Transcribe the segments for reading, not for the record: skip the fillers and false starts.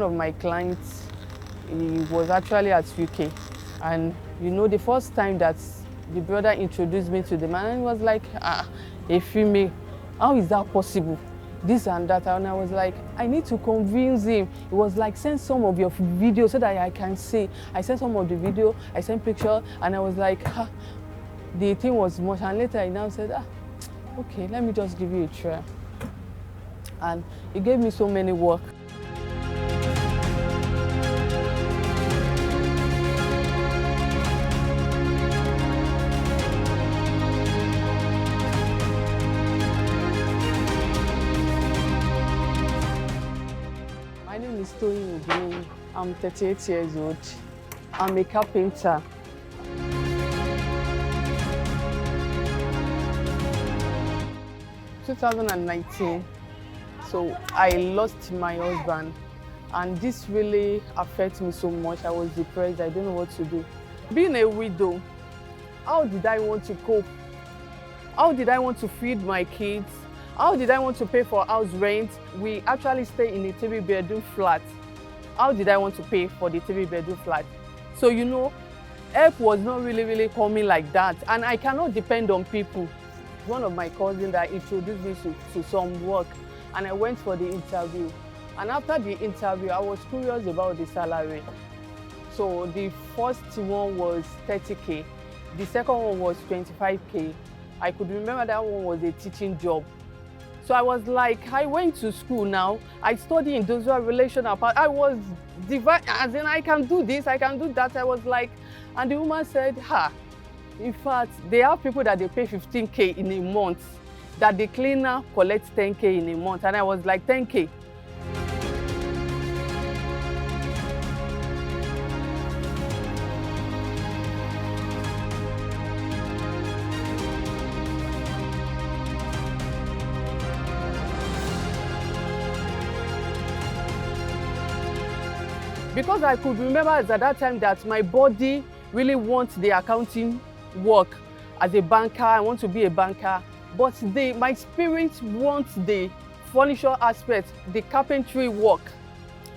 of my clients, he was actually at UK. And you know, the first time that the brother introduced me to the man, he was like, a female, how is that possible? This and that. And I was like, I need to convince him. It was like, send some of your videos so that I can see. I sent some of the video, I sent picture, and I was like, the thing was much. And later I now said, okay, let me just give you a try. And he gave me so many work. My name is Toyin Ogunniyi. I'm 38 years old. I'm a carpenter. In 2019, so I lost my husband, and this really affected me so much. I was depressed. I don't know what to do. Being a widow, how did I want to cope? How did I want to feed my kids? How did I want to pay for house rent? We actually stay in a 3-bedroom flat. How did I want to pay for the 3-bedroom flat? So, you know, help was not really coming like that, and I cannot depend on people. One of my cousins that introduced me to some work, and I went for the interview. And after the interview, I was curious about the salary. So the first one was 30K. The second one was 25K. I could remember that one was a teaching job. So I was like, I went to school now. I studied industrial relations. I was as in I can do this, I can do that. I was like, and the woman said, in fact, they have people that they pay 15K in a month, that the cleaner collects 10K in a month. And I was like, 10K. Because I could remember at that time that my body really wants the accounting work as a banker. I want to be a banker, but my spirit wants the furniture aspect, the carpentry work.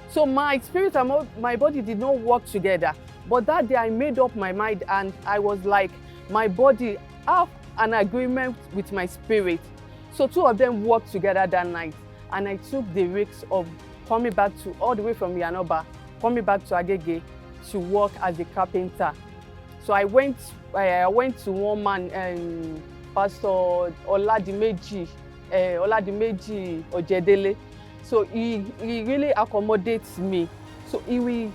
So my spirit and my body did not work together. But that day I made up my mind, and I was like, my body have an agreement with my spirit. So two of them worked together that night, and I took the risk of coming back to all the way from Yanoba, coming back to Agege to work as a carpenter. So I went to one man, Pastor Oladimeji Ojedele. So he really accommodates me. So he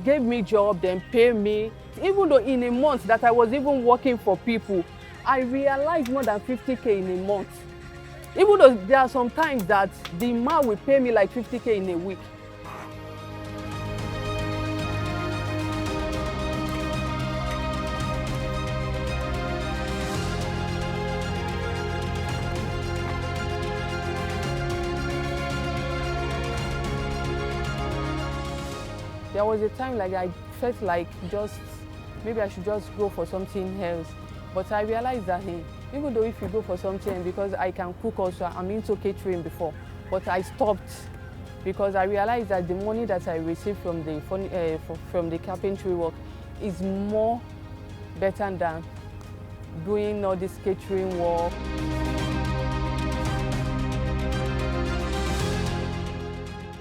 gave me job, then pay me. Even though in a month that I was even working for people, I realized more than 50K in a month. Even though there are some times that the man will pay me like 50K in a week. There was a time like I felt like maybe I should just go for something else. But I realized that, even though if you go for something, because I can cook also, I'm into catering before, but I stopped because I realized that the money that I received from the carpentry work is more better than doing all this catering work.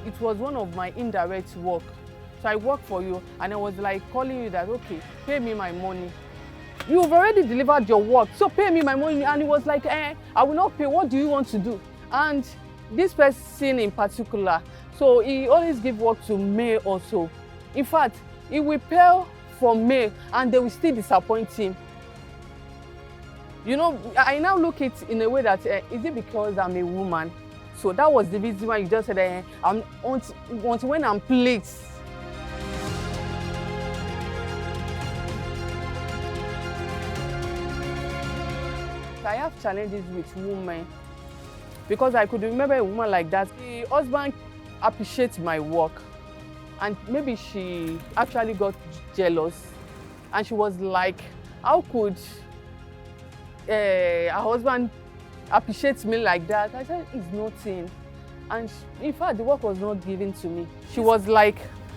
It was one of my indirect work. So I work for you, and I was like calling you that, okay, pay me my money. You've already delivered your work, so pay me my money. And he was like, I will not pay. What do you want to do? And this person in particular, so he always give work to male also. In fact, he will pay for male, and they will still disappoint him. You know, I now look at it in a way that, is it because I'm a woman? So that was the reason why you just said, when I'm pleased. I have challenges with women because I could remember a woman like that. The husband appreciates my work, and maybe she actually got jealous, and she was like, how could her husband appreciate me like that? I said, it's nothing. And in fact, the work was not given to me. She was like,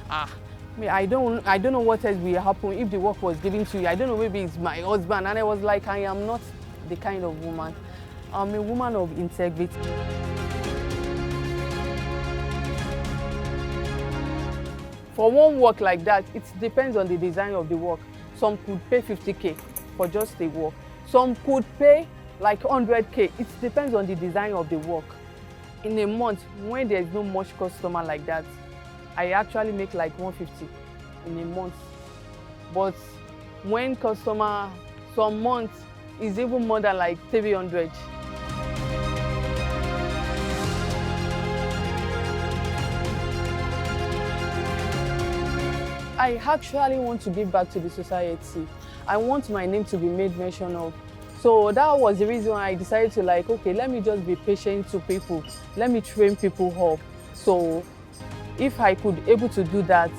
I don't know what else will happen if the work was given to you. I don't know, maybe it's my husband. And I was like, I am not the kind of woman. I'm a woman of integrity. For one work like that, it depends on the design of the work. Some could pay 50K for just a work. Some could pay like 100K. It depends on the design of the work. In a month, when there's no much customer like that, I actually make like 150 in a month. But when customer, some months is even more than like 300. I actually want to give back to the society. I want my name to be made mention of. So that was the reason why I decided to like, okay, let me just be patient to people. Let me train people up. So if I could able to do that,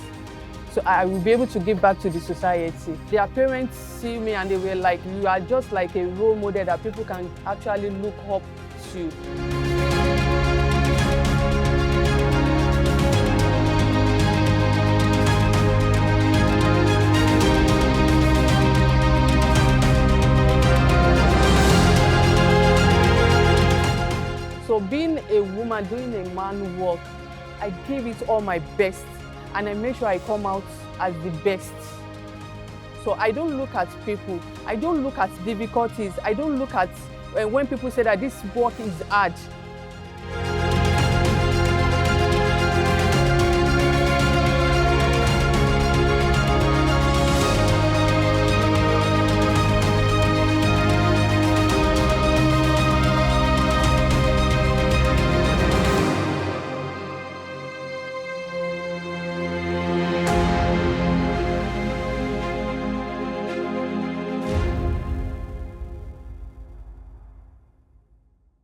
so I will be able to give back to the society. Their parents see me and they were like, you are just like a role model that people can actually look up to. So being a woman doing a man work, I give it all my best and I make sure I come out as the best. So I don't look at people, I don't look at difficulties, I don't look at when people say that this work is hard.